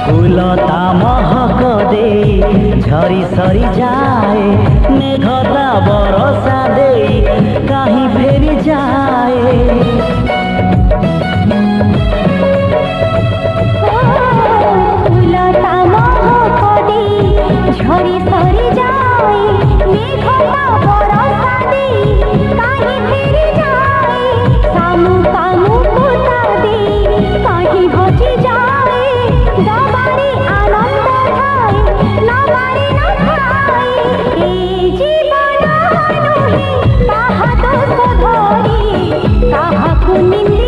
फूलता महक दे झरी सरी जाए मेघता बरसा दे कहीं फेरी जाए फूलता महक दे झरी सरी जाए मेघता बरसा दे कहीं फेरी जाए सामु कामु पुता दे कहीं हजी जाए दबारी आनंद ठाए नबारी न ठाए ए जीवन नुहे ताहा दोष धरी ताहाकु निंदे